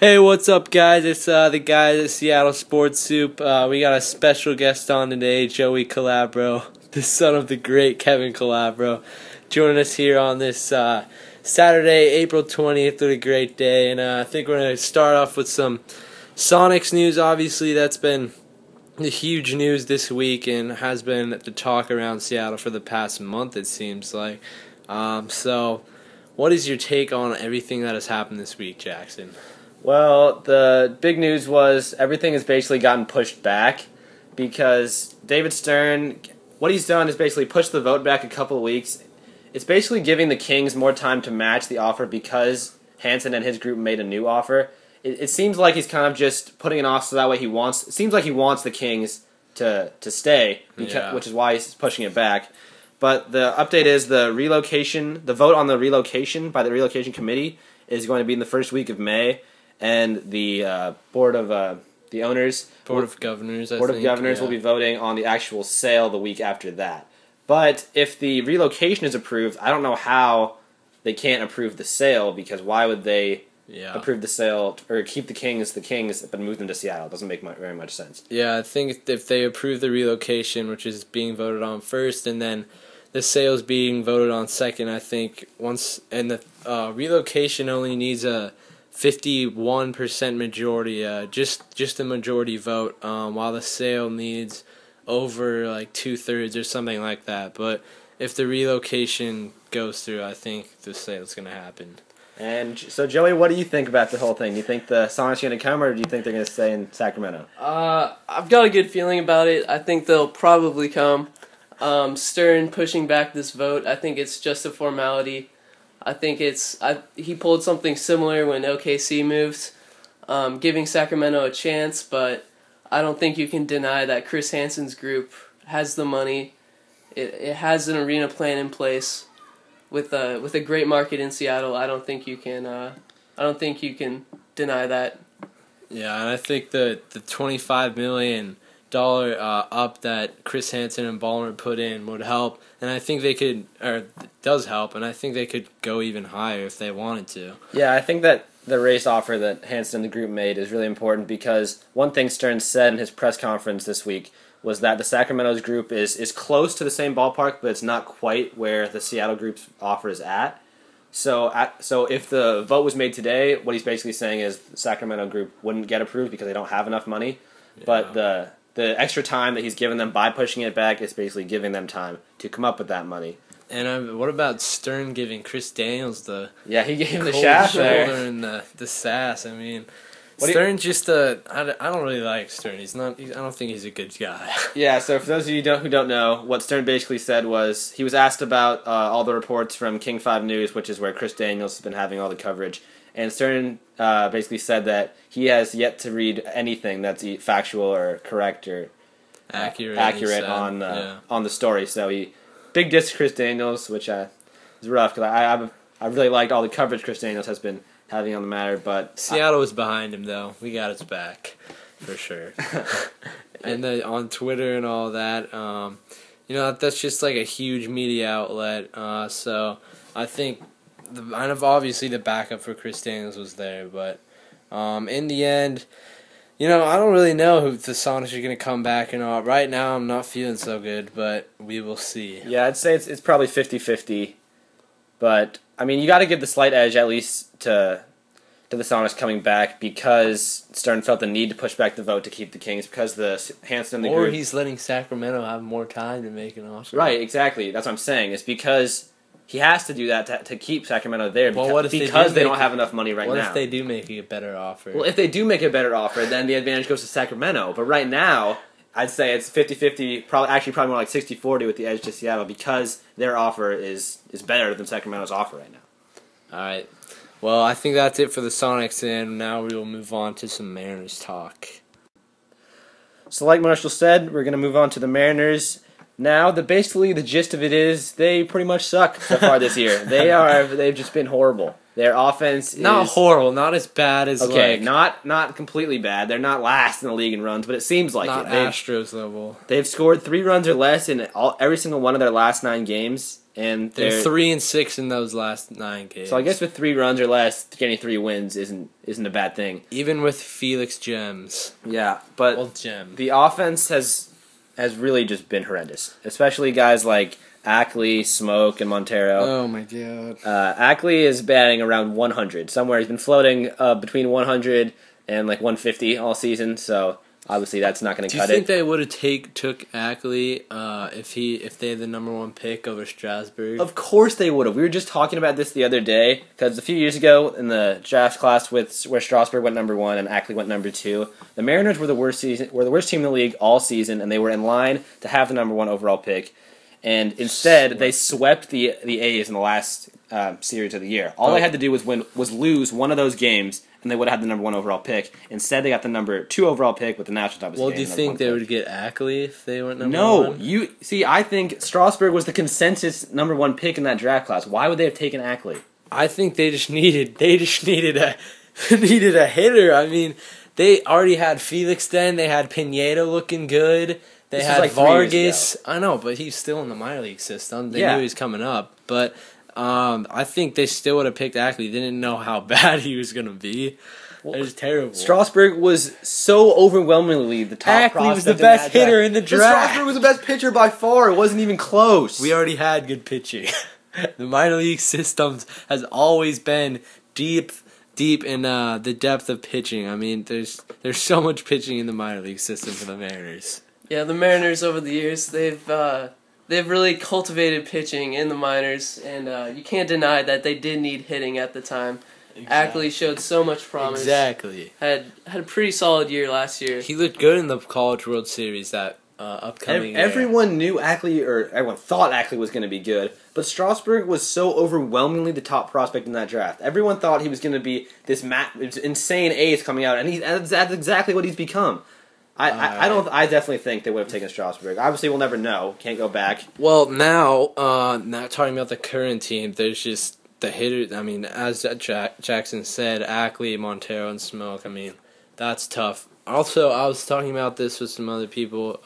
Hey, what's up, guys? It's the guys at Seattle Sports Soup. We got a special guest on today, Joey Calabro, the son of the great Kevin Calabro, joining us here on this Saturday, April 20th, with a great day. And I think we're going to start off with some Sonics news. Obviously, that's been the huge news this week and has been the talk around Seattle for the past month, it seems like. So, what is your take on everything that has happened this week, Jackson? Well, the big news was everything has basically gotten pushed back because David Stern, what he's done is basically pushed the vote back a couple of weeks. It's basically giving the Kings more time to match the offer because Hansen and his group made a new offer. It seems like he's kind of just putting it off so that way it seems like he wants the Kings to stay, which is why he's pushing it back. But the update is the vote on the relocation by the relocation committee is going to be in the first week of May. And the Board of Governors will be voting on the actual sale the week after that. But if the relocation is approved, I don't know how they can't approve the sale, because why would they approve the sale or keep the Kings, but move them to Seattle? It doesn't make very much sense. Yeah, I think if they approve the relocation, which is being voted on first, and then the sale's being voted on second, I think the relocation only needs a 51% majority, just a majority vote, while the sale needs over like 2/3 or something like that. But if the relocation goes through, I think the sale's going to happen. And so, Joey, what do you think about the whole thing? Do you think the Sonics are going to come, or do you think they're going to stay in Sacramento? I've got a good feeling about it. I think they'll probably come. Stern pushing back this vote, I think it's just a formality. I think he pulled something similar when OKC moved, giving Sacramento a chance, but I don't think you can deny that Chris Hansen's group has the money. It has an arena plan in place with a great market in Seattle. I don't think you can deny that. Yeah, and I think the $25 million up that Chris Hansen and Ballmer put in would help, and I think they could, or it does help, and I think they could go even higher if they wanted to. Yeah, I think that the race offer that Hansen and the group made is really important, because one thing Stern said in his press conference this week was that the Sacramento's group is close to the same ballpark, but it's not quite where the Seattle group's offer is at. So if the vote was made today, what he's basically saying is the Sacramento group wouldn't get approved because they don't have enough money, but the extra time that he's given them by pushing it back is basically giving them time to come up with that money. And what about Stern giving Chris Daniels he gave him the shaft there and the sass? I mean, Stern's just I don't really like Stern. I don't think he's a good guy. Yeah. So for those of you who don't know, what Stern basically said was he was asked about all the reports from King 5 News, which is where Chris Daniels has been having all the coverage. And Stern basically said that he has yet to read anything that's factual or correct or accurate on the story. So he big diss Chris Daniels, which is rough, because I really liked all the coverage Chris Daniels has been having on the matter. But Seattle was behind him, though. We got his back for sure. And on Twitter and all that, that's just like a huge media outlet. So I think. Obviously the backup for Chris Daniels was there, but in the end, I don't really know if the Sonics are going to come back or not. Right now, I'm not feeling so good, but we will see. Yeah, I'd say it's probably 50-50, but I mean, you got to give the slight edge at least to the Sonics coming back, because Stern felt the need to push back the vote to keep the Kings, because the Hansen and the group. Or he's letting Sacramento have more time to make an offer. Right, exactly. That's what I'm saying. It's because he has to do that to keep Sacramento there, because they don't have enough money right now. What if they do make a better offer? Well, if they do make a better offer, then the advantage goes to Sacramento. But right now, I'd say it's 50-50, probably more like 60-40 with the edge to Seattle, because their offer is better than Sacramento's offer right now. All right. Well, I think that's it for the Sonics, and now we will move on to some Mariners talk. So like Marshall said, we're going to move on to the Mariners. Now, basically the gist of it is they pretty much suck so far this year. They've just been horrible. Their offense is not horrible, not as bad as not completely bad. They're not last in the league in runs, but it seems like not Astros level. They've scored 3 runs or less in every single one of their last 9 games, and they're 3-6 in those last 9 games. So I guess with 3 runs or less, getting 3 wins isn't a bad thing. Even with Felix Gems. Yeah, but the offense has really just been horrendous, especially guys like Ackley, Smoke, and Montero. Oh my god. Ackley is batting around 100 somewhere. He's been floating between 100 and like 150 all season, so obviously that's not going to cut it. Do you think they would have took Ackley if they had the number 1 pick over Strasburg? Of course they would have. We were just talking about this the other day because a few years ago in the draft class where Strasburg went number 1 and Ackley went number 2, the Mariners were the worst team in the league all season, and they were in line to have the number 1 overall pick. And instead, they swept the A's in the last series of the year. All they had to do was lose one of those games, and they would have had the number 1 overall pick. Instead, they got the number 2 overall pick with the Nationals obviously. Well, do you think they would get Ackley if they went number 1? No. I think Strasburg was the consensus number 1 pick in that draft class. Why would they have taken Ackley? I think they just needed a needed a hitter. I mean, they already had Felix then. They had Pineda looking good. They had like Vargas. I know, but he's still in the minor league system. They knew he was coming up. But I think they still would have picked Ackley. They didn't know how bad he was going to be. It was terrible. Strasburg was so overwhelmingly the top prospect. Ackley was the best hitter in the draft. Strasburg was the best pitcher by far. It wasn't even close. We already had good pitching. The minor league systems has always been deep in the depth of pitching. I mean, there's so much pitching in the minor league system for the Mariners. Yeah, the Mariners over the years, they've really cultivated pitching in the minors, and you can't deny that they did need hitting at the time. Exactly. Ackley showed so much promise. Exactly. Had a pretty solid year last year. He looked good in the College World Series that upcoming year. Everyone knew Ackley, or everyone thought Ackley was going to be good, but Strasburg was so overwhelmingly the top prospect in that draft. Everyone thought he was going to be this insane ace coming out, and that's exactly what he's become. I definitely think they would have taken Strasburg. Obviously, we'll never know. Can't go back. Well, now talking about the current team, there's just the hitters. I mean, as Jackson said, Ackley, Montero, and Smoke. I mean, that's tough. Also, I was talking about this with some other people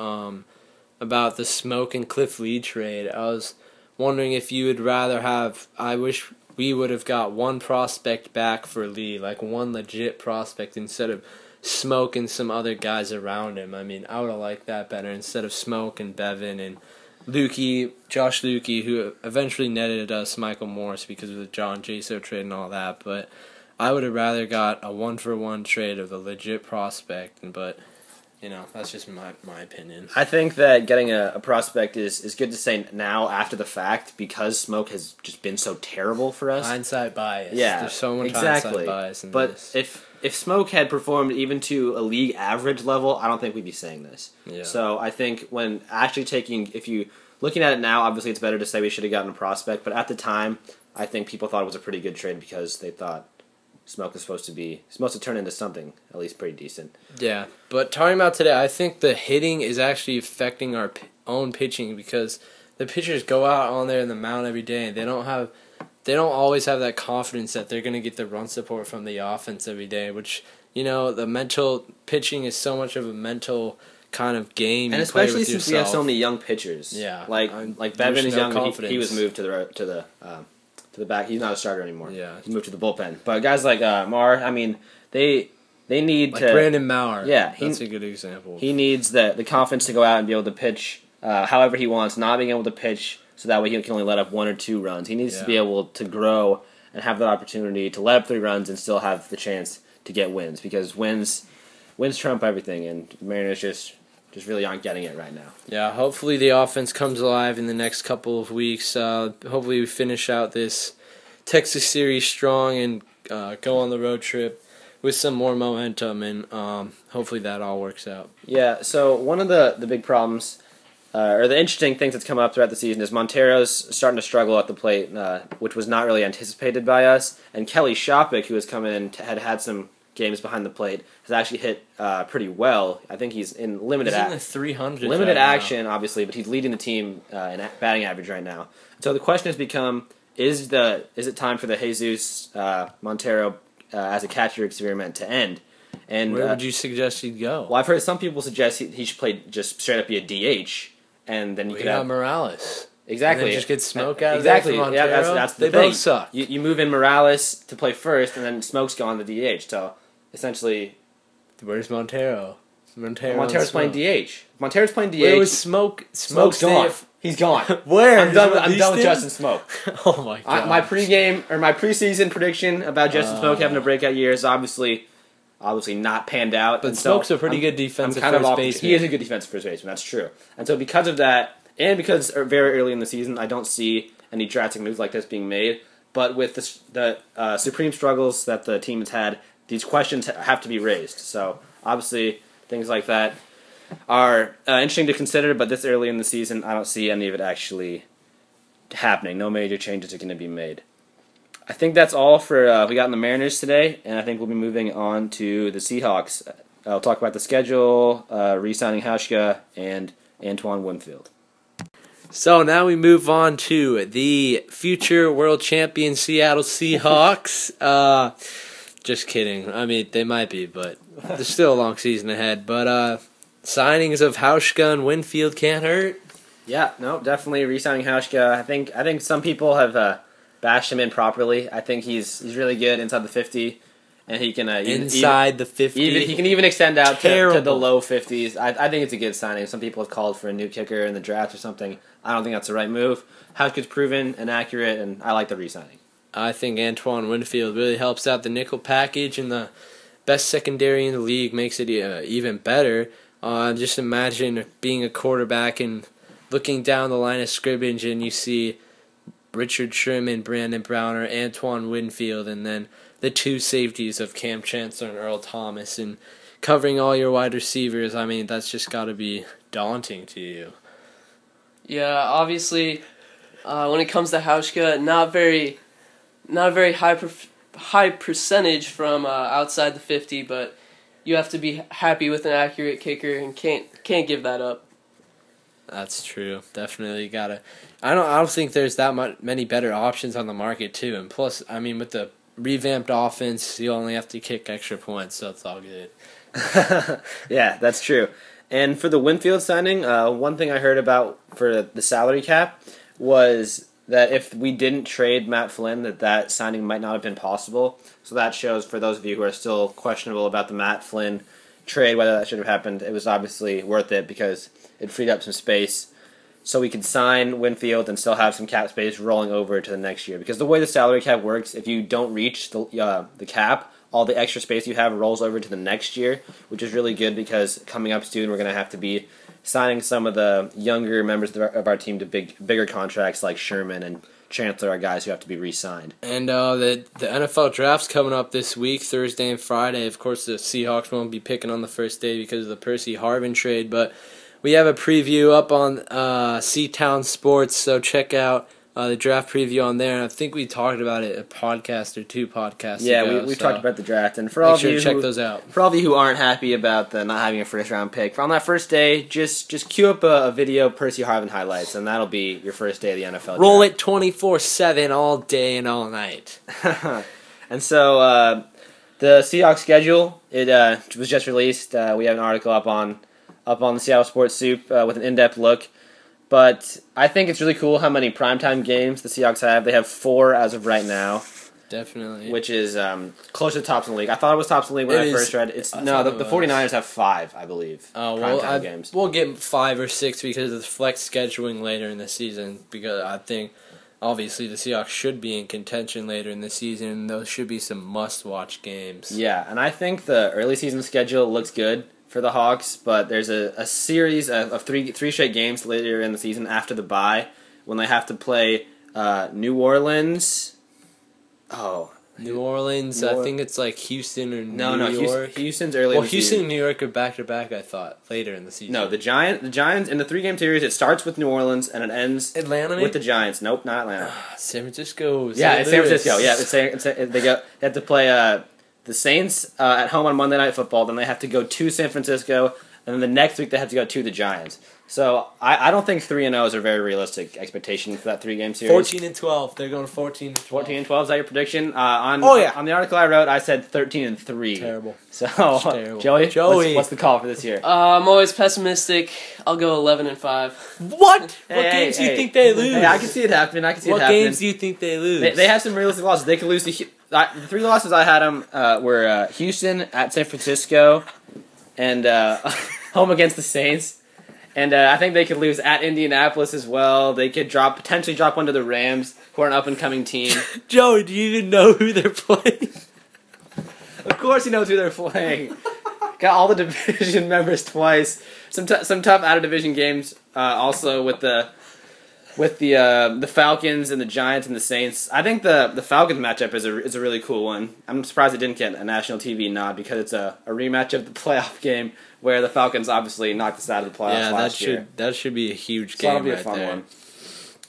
about the Smoke and Cliff Lee trade. I was wondering if you would rather have. I wish we would have got 1 prospect back for Lee, like 1 legit prospect instead of Smoke and some other guys around him. I mean, I would have liked that better instead of Smoke and Bevan and Josh Lukey, who eventually netted us Michael Morris because of the John Jaso trade and all that. But I would have rather got a 1-for-1 trade of a legit prospect. But that's just my opinion. I think that getting a prospect is good to say now after the fact because Smoke has just been so terrible for us. Hindsight bias. Yeah, there's so much hindsight bias in this. But if Smoke had performed even to a league average level, I don't think we'd be saying this. Yeah. So I think when actually looking at it now, obviously it's better to say we should have gotten a prospect, but at the time, I think people thought it was a pretty good trade because they thought Smoke was supposed to turn into something at least pretty decent. Yeah, but talking about today, I think the hitting is actually affecting our own pitching because the pitchers go out on there in the mound every day and they don't always have that confidence that they're going to get the run support from the offense every day, which, the mental pitching is so much of a mental kind of game. And especially since we have so many young pitchers. Yeah. Like Bevan is young, he was moved to the back. He's not a starter anymore. Yeah. He moved to the bullpen. But guys like Mar, I mean, they need to... Brandon Maurer. Yeah. That's a good example. He needs the confidence to go out and be able to pitch however he wants, not being able to pitch so that way he can only let up 1 or 2 runs. He needs to be able to grow and have that opportunity to let up 3 runs and still have the chance to get wins because wins trump everything, and Mariners just really aren't getting it right now. Yeah, hopefully the offense comes alive in the next couple of weeks. Hopefully we finish out this Texas series strong and go on the road trip with some more momentum, and hopefully that all works out. Yeah, so one of the big problems... or the interesting things that's come up throughout the season is Montero's starting to struggle at the plate, which was not really anticipated by us. And Kelly Shopik, who has come in and had some games behind the plate, has actually hit pretty well. I think he's in limited action. He's in the 300s limited action, obviously, but he's leading the team in batting average right now. So the question has become: is it time for the Jesus Montero as a catcher experiment to end? And where would you suggest he'd go? Well, I've heard some people suggest he should play just straight up be a DH. And then you could have Morales. Exactly. And then just get Smoke out of exactly. there from Yeah, Montero. that's the they thing. both suck. You move in Morales to play first, and then Smoke's gone to DH. So essentially, Where's Montero? Montero's playing DH. Montero's playing DH. Where was Smoke? Smoke's gone. He's gone. Where? I'm done with Justin Smoke. Oh my god. My preseason prediction about Justin Smoke having a breakout year is obviously not panned out. But Smoke's a pretty good defensive first baseman. He is a good defensive first baseman. That's true. And so because of that, and because very early in the season, I don't see any drastic moves like this being made. But with the supreme struggles that the team has had, these questions have to be raised. So obviously, things like that are interesting to consider. But this early in the season, I don't see any of it actually happening. No major changes are going to be made. I think that's all for we got in the Mariners today, and I think we'll be moving on to the Seahawks. I'll talk about the schedule, re-signing Hauschka, and Antoine Winfield. So now we move on to the future world champion Seattle Seahawks. Just kidding. I mean, they might be, but there's still a long season ahead. But signings of Hauschka and Winfield can't hurt. Yeah, no, definitely re-signing Hauschka. I think some people have bashed him in properly. I think he's really good inside the 50, and he can the 50. he can even extend out to the low 50s. I think it's a good signing. Some people have called for a new kicker in the draft or something. I don't think that's the right move. Hauschka's proven and accurate, and I like the re-signing. I think Antoine Winfield really helps out the nickel package, and the best secondary in the league makes it even better. Just imagine being a quarterback and looking down the line of scrimmage, and you see Richard Sherman, Brandon Browner, Antoine Winfield, and then the two safeties of Cam Chancellor and Earl Thomas, and covering all your wide receivers. I mean, that's just got to be daunting to you. Yeah, obviously, when it comes to Hauschka, not very high percentage from outside the 50, but you have to be happy with an accurate kicker and can't give that up. That's true. Definitely gotta. I don't think there's that many better options on the market too. And plus, I mean, with the revamped offense, you only have to kick extra points, so it's all good. Yeah, that's true. And for the Winfield signing, one thing I heard about for the salary cap was that if we didn't trade Matt Flynn, that signing might not have been possible. So that shows, for those of you who are still questionable about the Matt Flynn trade, whether that should have happened, it was obviously worth it because it freed up some space so we could sign Winfield and still have some cap space rolling over to the next year. Because the way the salary cap works, if you don't reach the cap, all the extra space you have rolls over to the next year, which is really good because coming up soon we're going to have to be signing some of the younger members of our team to bigger contracts like Sherman and Chancellor are guys who have to be re-signed. And the NFL draft's coming up this week, Thursday and Friday. Of course, the Seahawks won't be picking on the first day because of the Percy Harvin trade, but we have a preview up on C-Town Sports, so check out the draft preview on there. And I think we talked about it a podcast or two podcasts ago. Yeah, we've talked about the draft. And for all of you check those out. For all of you who aren't happy about the not having a first-round pick, on that first day, just queue up a video of Percy Harvin highlights, and that'll be your first day of the NFL Roll draft. it 24/7 all day and all night. And so the Seahawks schedule, it was just released. We have an article up on the Seattle Sports Soup with an in-depth look. But I think it's really cool how many primetime games the Seahawks have. They have 4 as of right now. Definitely. Which is close to the tops in the league. I thought it was tops in the league when I first read it. The 49ers have 5, I believe. Oh, well, games. We'll get 5 or 6 because of the flex scheduling later in the season. Because I think, obviously, the Seahawks should be in contention later in the season. And those should be some must-watch games. Yeah, and I think the early season schedule looks good for the Hawks, but there's a series of three straight games later in the season after the bye when they have to play New Orleans. New Orleans, I think it's like Houston or New York. Houston's early in the season. Houston and New York are back-to-back, I thought, later in the season. No, the Giants, in the 3-game series, it starts with New Orleans and it ends with the Giants. Nope, not Atlanta. San Francisco. Yeah, it's San Francisco. Yeah, they have to play the Saints at home on Monday Night Football, then they have to go to San Francisco, and then the next week they have to go to the Giants. So I don't think 3-0 is a very realistic expectation for that 3-game series. 14-12. They're going 14-12. 14-12, is that your prediction? On the article I wrote, I said 13-3. Terrible. So, terrible. Joey, what's the call for this year? I'm always pessimistic. I'll go 11-5. What? What games do you think they lose? Hey, I can see it happening. What games do you think they lose? They have some realistic losses. They could lose the 3 losses I had them were Houston, at San Francisco, and home against the Saints. And I think they could lose at Indianapolis as well. They could potentially drop one to the Rams, who are an up-and-coming team. Joey, do you even know who they're playing? Of course he knows who they're playing. Got all the division members twice. Some tough out-of-division games also with the Falcons and the Giants and the Saints. I think the Falcons matchup is a really cool one. I'm surprised it didn't get a national TV nod because it's a rematch of the playoff game where the Falcons obviously knocked us out of the playoffs last year. That should be a huge So game. that'll be right a fun there. one.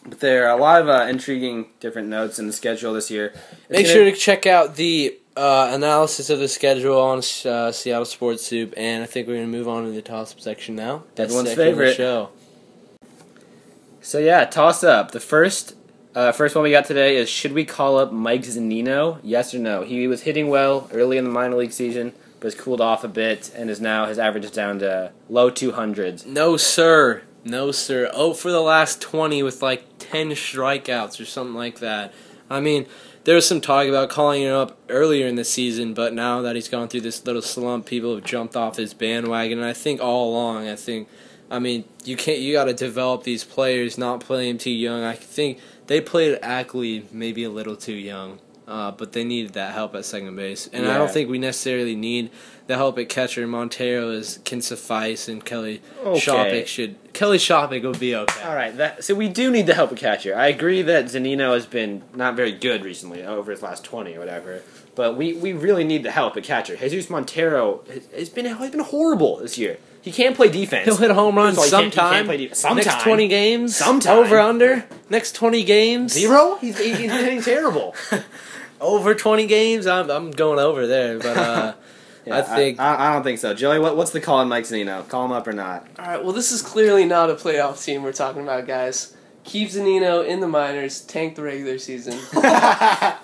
But there are a lot of intriguing different notes in the schedule this year. Make sure to check out the analysis of the schedule on Seattle Sports Soup, and I think we're going to move on to the toss-up section now. Everyone's section of the favorite. show. So yeah, toss up. The first one we got today is, should we call up Mike Zunino? Yes or no? He was hitting well early in the minor league season, but has cooled off a bit and is now, his average is down to low 200s. No, sir. No, sir. Oh, for the last 20 with like 10 strikeouts or something like that. I mean, there was some talk about calling him up earlier in the season, but now that he's gone through this little slump, people have jumped off his bandwagon. And I think all along, you got to develop these players, not play them too young. I think they played Ackley maybe a little too young, but they needed that help at second base. And I don't think we necessarily need the help at catcher. Montero can suffice, and Kelly Shopping will be okay. All right, so we do need the help at catcher. I agree that Zunino has been not very good recently, over his last 20 or whatever. But we really need the help at catcher. Jesus Montero has been horrible this year. He can't play defense. He'll hit a home run sometime. Next 20 games? Sometime. Over, under? Next 20 games? 0? He's hitting terrible. Over 20 games? I'm going over there, but yeah, I don't think so. Joey, what's the call on Mike Zunino? Call him up or not? All right, well, this is clearly not a playoff team we're talking about, guys. Keep Zunino in the minors, tank the regular season.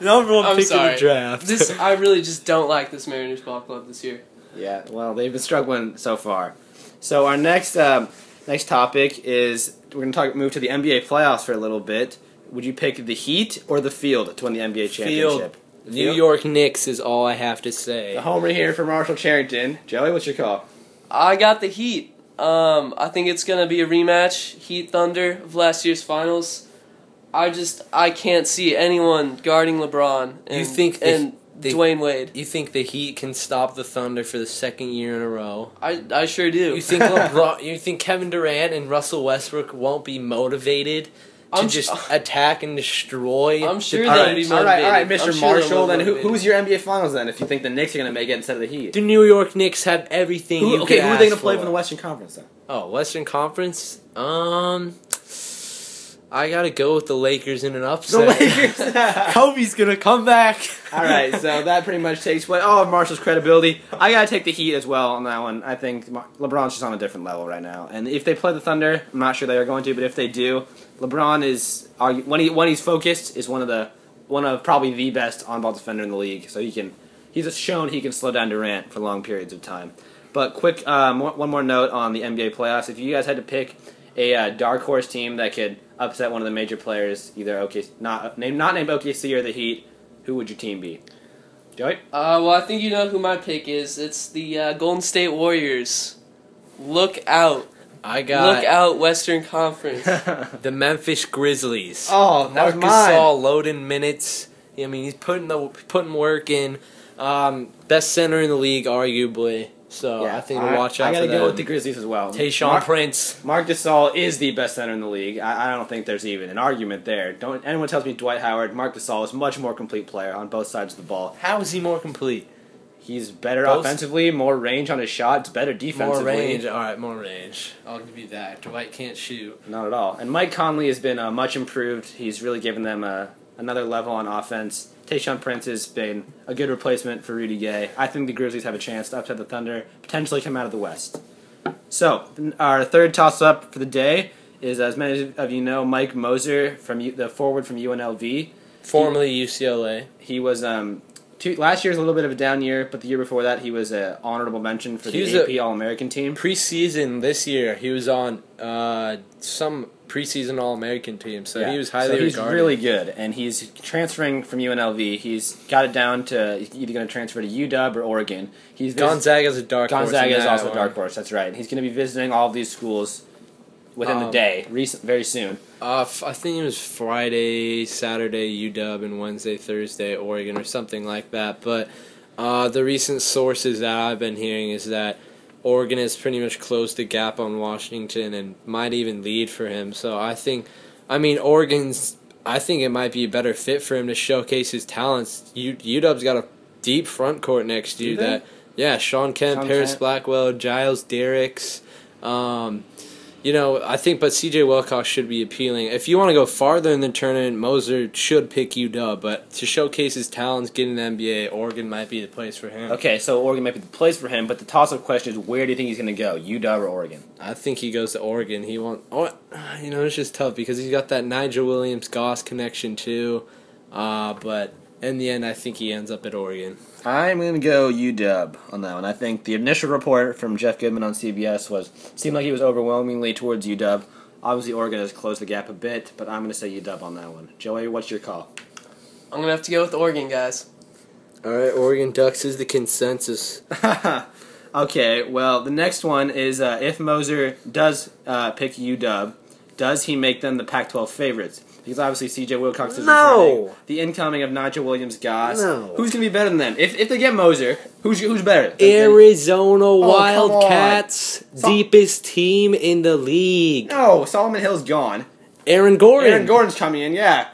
Number one I'm pick sorry. in the draft. I really just don't like this Mariners ball club this year. Yeah, well, they've been struggling so far. So our next topic is, we're going to move to the NBA playoffs for a little bit. Would you pick the Heat or the Field to win the NBA championship? New York Knicks is all I have to say. The homer here for Marshall Charrington. Joey, what's your call? I got the Heat. I think it's going to be a rematch, Heat Thunder, of last year's finals. I can't see anyone guarding LeBron and Dwayne Wade. You think the Heat can stop the Thunder for the second year in a row? I sure do. You think LeBron? You think Kevin Durant and Russell Westbrook won't be motivated to just attack and destroy? I'm sure they'll be motivated. All right, Mr. Marshall. Then who's your NBA Finals then? If you think the Knicks are going to make it instead of the Heat, the New York Knicks have everything. Who are they going to play from the Western Conference then? Oh, Western Conference. I gotta go with the Lakers in an upset. The Lakers. Kobe's gonna come back. All right, so that pretty much takes away all of Marshall's credibility. I gotta take the Heat as well on that one. I think LeBron's just on a different level right now, and if they play the Thunder, I'm not sure they are going to, but if they do, LeBron is when he's focused is one of probably the best on-ball defender in the league. So he's shown he can slow down Durant for long periods of time. But quick, one more note on the NBA playoffs. If you guys had to pick a dark horse team that could upset one of the major players, either not named OKC or the Heat, who would your team be? Joey? Well, I think you know who my pick is. It's the Golden State Warriors. Look out. Look out, Western Conference. The Memphis Grizzlies. Oh, that was Marc mine. Gasol loading minutes. I mean, he's putting work in. Best center in the league, arguably. So yeah, I think we'll watch out for them. I gotta go with the Grizzlies as well. Tayshaun Prince. Marc Gasol is the best center in the league. I don't think there's even an argument there. Don't anyone tells me Dwight Howard. Marc Gasol is a much more complete player on both sides of the ball. How is he more complete? He's better offensively, more range on his shot. It's better defensively. More range. All right, more range. I'll give you that. Dwight can't shoot. Not at all. And Mike Conley has been much improved. He's really given them another level on offense. Tayshaun Prince has been a good replacement for Rudy Gay. I think the Grizzlies have a chance to upset the Thunder, potentially come out of the West. So, our third toss-up for the day is, as many of you know, Mike Moser, the forward from UNLV. Formerly UCLA. He was, last year was a little bit of a down year, but the year before that he was an honorable mention for the AP All-American team. Preseason this year, he was on some preseason All-American team, so he was highly regarded. He's really good, and he's transferring from UNLV. He's got it down to either going to transfer to UW or Oregon. Gonzaga's a dark horse. Gonzaga is also a dark horse, that's right. He's going to be visiting all of these schools within the day, very soon. I think it was Friday, Saturday, UW, and Wednesday, Thursday, Oregon, or something like that. But the recent sources that I've been hearing is that Oregon has pretty much closed the gap on Washington and might even lead for him. So I think it might be a better fit for him to showcase his talents. UW's got a deep front court next year. Sean Kemp, Paris Blackwell, Giles Derricks. I think, but C.J. Wilcox should be appealing. If you want to go farther in the tournament, Moser should pick UW, but to showcase his talents, get in the NBA, Oregon might be the place for him. Okay, so Oregon might be the place for him, but the toss-up question is, where do you think he's going to go, UW or Oregon? I think he goes to Oregon. It's just tough because he's got that Nigel Williams-Goss connection too, but in the end, I think he ends up at Oregon. I'm going to go UW on that one. I think the initial report from Jeff Goodman on CBS seemed like he was overwhelmingly towards UW. Obviously, Oregon has closed the gap a bit, but I'm going to say UW on that one. Joey, what's your call? I'm going to have to go with Oregon, guys. All right, Oregon Ducks is the consensus. Okay, well, the next one is if Moser does pick UW, does he make them the Pac-12 favorites? Because obviously C.J. Wilcox is returning. The incoming of Nigel Williams-Goss. No. Who's going to be better than them? If they get Moser, who's better? Arizona Wildcats, deepest team in the league. No, Solomon Hill's gone. Aaron Gordon. Aaron Gordon's coming in, yeah.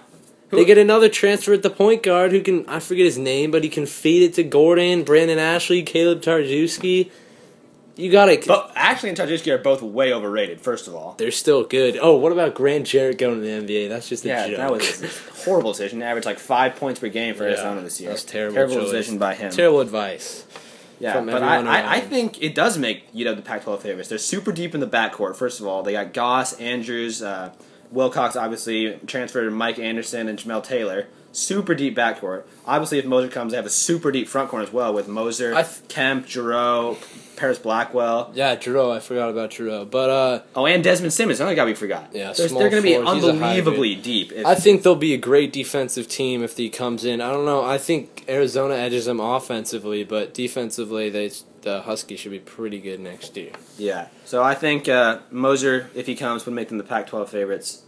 They get another transfer at the point guard who can, I forget his name, but he can feed it to Gordon, Brandon Ashley, Caleb Tarjewski. You got it. But Ashley and Tarjewski are both way overrated, first of all. They're still good. Oh, what about Grant Jarrett going to the NBA? That's just a joke. Yeah, that was a horrible decision. He averaged like 5 points per game for Arizona this year. That was terrible. Terrible decision by him. Terrible advice. Yeah, but I think it does make the Pac-12 favorites. They're super deep in the backcourt, first of all. They got Goss, Andrews, Wilcox, obviously, transferred to Mike Anderson and Jamel Taylor. Super deep backcourt. Obviously, if Moser comes, they have a super deep front court as well with Moser, Kemp, Giroux, Paris Blackwell. Yeah, Giroux. I forgot about Giroux. But and Desmond Simmons. Another guy we forgot. Yeah, they're going to be unbelievably deep. I think they'll be a great defensive team if he comes in. I don't know. I think Arizona edges them offensively, but defensively, the Huskies should be pretty good next year. Yeah. So I think Moser, if he comes, would make them the Pac-12 favorites.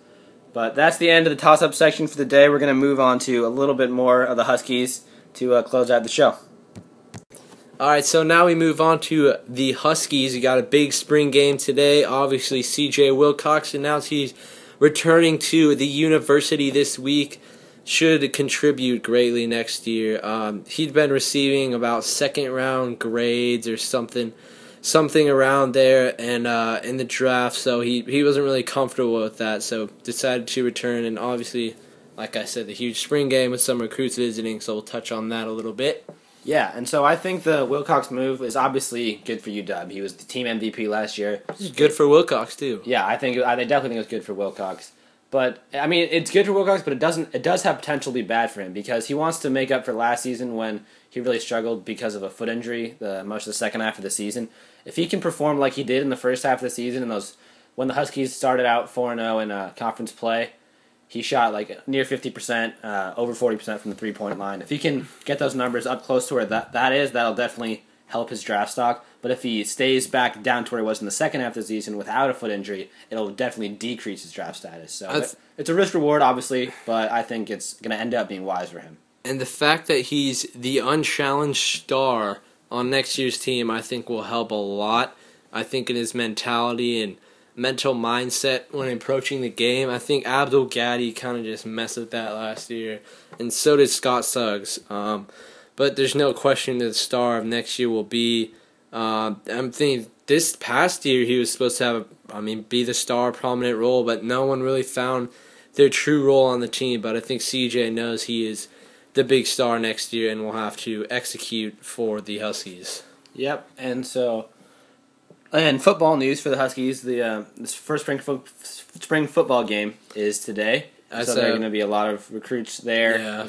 But that's the end of the toss-up section for the day. We're going to move on to a little bit more of the Huskies to close out the show. All right, so now we move on to the Huskies. You got a big spring game today. Obviously, C.J. Wilcox announced he's returning to the university this week. Should contribute greatly next year. He'd been receiving about second-round grades or something around there, and in the draft, so he wasn't really comfortable with that, so decided to return. And obviously, like I said, the huge spring game with some recruits visiting, so we'll touch on that a little bit. Yeah, and so I think the Wilcox move is obviously good for UW. He was the team MVP last year. This is good for Wilcox too. Yeah, I definitely think it was good for Wilcox. But I mean, it's good for Wilcox, but it does have potential to be bad for him because he wants to make up for last season when he really struggled because of a foot injury most of the second half of the season. If he can perform like he did in the first half of the season, when the Huskies started out 4-0 in conference play, he shot like near 50%, over 40% from the three-point line. If he can get those numbers up close to where that'll definitely help his draft stock. But if he stays back down to where he was in the second half of the season without a foot injury, it'll definitely decrease his draft status. So it's a risk-reward, obviously, but I think it's going to end up being wise for him. And the fact that he's the unchallenged star on next year's team, I think will help a lot. I think in his mentality and mental mindset when approaching the game. I think Abdul Gaddy kind of just messed with that last year, and so did Scott Suggs. But there's no question that the star of next year will be. I'm thinking this past year he was supposed to be the star, prominent role, but no one really found their true role on the team. But I think CJ knows he is the big star next year and will have to execute for the Huskies. Yep, and so And football news for the Huskies: this first spring football game is today. So there are going to be a lot of recruits there. Yeah.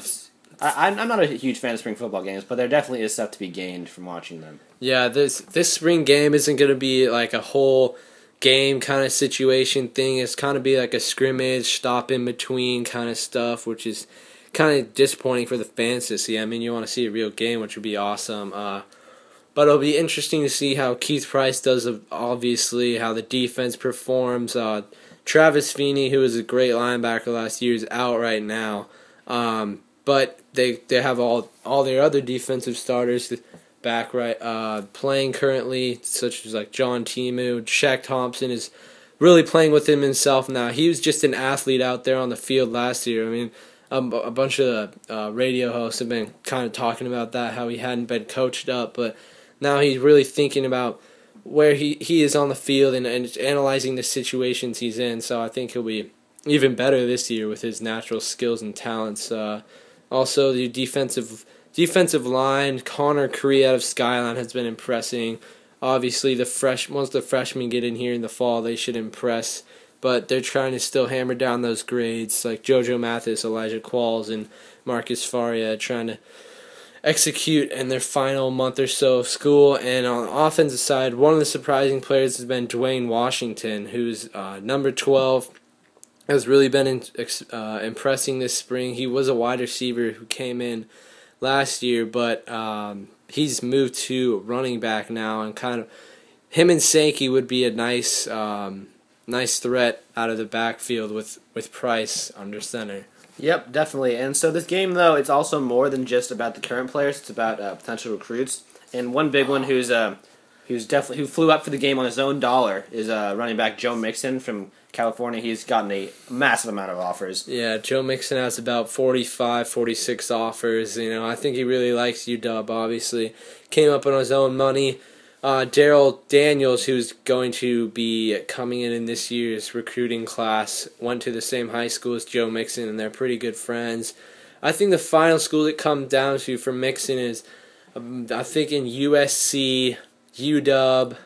I'm not a huge fan of spring football games, but there definitely is stuff to be gained from watching them. Yeah, this spring game isn't going to be like a whole game kind of situation thing. It's kind of be like a scrimmage, stop in between kind of stuff, which is kind of disappointing for the fans to see. I mean, you want to see a real game, which would be awesome. But it'll be interesting to see how Keith Price does, obviously, how the defense performs. Travis Feeney, who was a great linebacker last year, is out right now. But they have all their other defensive starters back playing currently, such as like John Timu. Shaq Thompson is really playing with himself now. He was just an athlete out there on the field last year. I mean, a bunch of radio hosts have been kind of talking about that, how he hadn't been coached up, but now he's really thinking about where he is on the field and analyzing the situations he's in. So I think he'll be even better this year with his natural skills and talents. Also, the defensive line, Connor Curry out of Skyline has been impressing. Obviously, once the freshmen get in here in the fall, they should impress. But they're trying to still hammer down those grades, like JoJo Mathis, Elijah Qualls, and Marcus Faria, trying to execute in their final month or so of school. And on the offensive side, one of the surprising players has been Dwayne Washington, who's number 12. Has really been impressing this spring. He was a wide receiver who came in last year, but he's moved to running back now, and kind of him and Sankey would be a nice threat out of the backfield with Price under center. Yep, definitely. And so this game, though, it's also more than just about the current players. It's about potential recruits. And one big one who flew up for the game on his own dollar is running back Joe Mixon from California. He's gotten a massive amount of offers. Yeah, Joe Mixon has about 45, 46 offers. I think he really likes UW, obviously. Came up on his own money. Daryl Daniels, who's going to be coming in this year's recruiting class, went to the same high school as Joe Mixon, and they're pretty good friends. I think the final school it comes down to for Mixon is, I think, in USC, UW.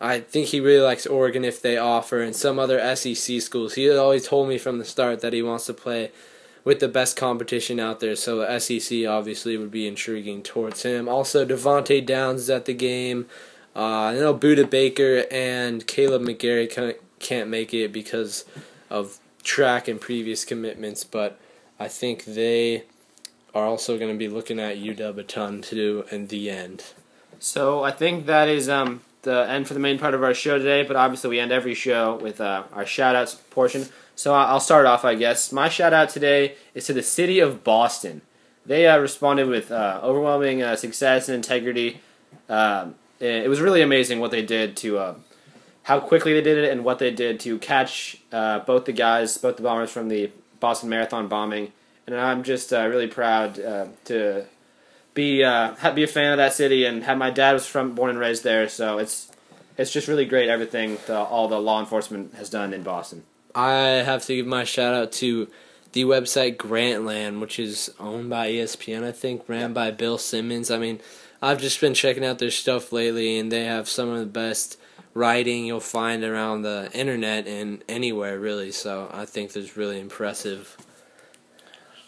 I think he really likes Oregon if they offer, and some other SEC schools. He had always told me from the start that he wants to play with the best competition out there, so the SEC obviously would be intriguing towards him. Also, Devontae Downs is at the game. I know Buda Baker and Caleb McGarry can't make it because of track and previous commitments, but I think they are also going to be looking at UW a ton too in the end. So I think that is the end for the main part of our show today, but obviously we end every show with our shout-outs portion. So I'll start off, I guess. My shout-out today is to the city of Boston. They responded with overwhelming success and integrity. It was really amazing what they did to how quickly they did it and what they did to catch both the bombers from the Boston Marathon bombing. And I'm just really proud to be a fan of that city, and my dad was born and raised there, so it's just really great everything all the law enforcement has done in Boston. I have to give my shout out to the website Grantland, which is owned by ESPN, I think, ran by Bill Simmons. I mean, I've just been checking out their stuff lately, and they have some of the best writing you'll find around the internet and anywhere, really, so I think that's really impressive.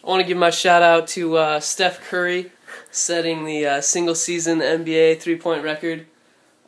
I want to give my shout out to Steph Curry, setting the single-season NBA three-point record.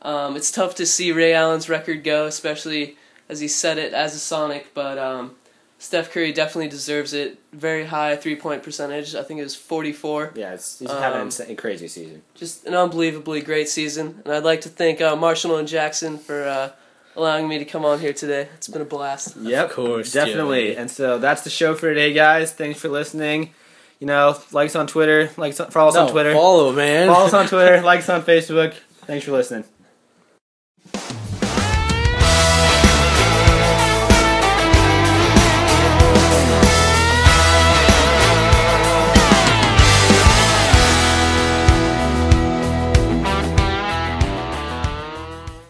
It's tough to see Ray Allen's record go, especially as he set it as a Sonic, but Steph Curry definitely deserves it. Very high three-point percentage. I think it was 44. Yeah, he's having a crazy season. Just an unbelievably great season. And I'd like to thank Marshall and Jackson for allowing me to come on here today. It's been a blast. Yep, of course, definitely. Joey. And so that's the show for today, guys. Thanks for listening. Like us on Twitter. Follow us on Twitter. Follow, man. Follow us on Twitter. Like us on Facebook. Thanks for listening.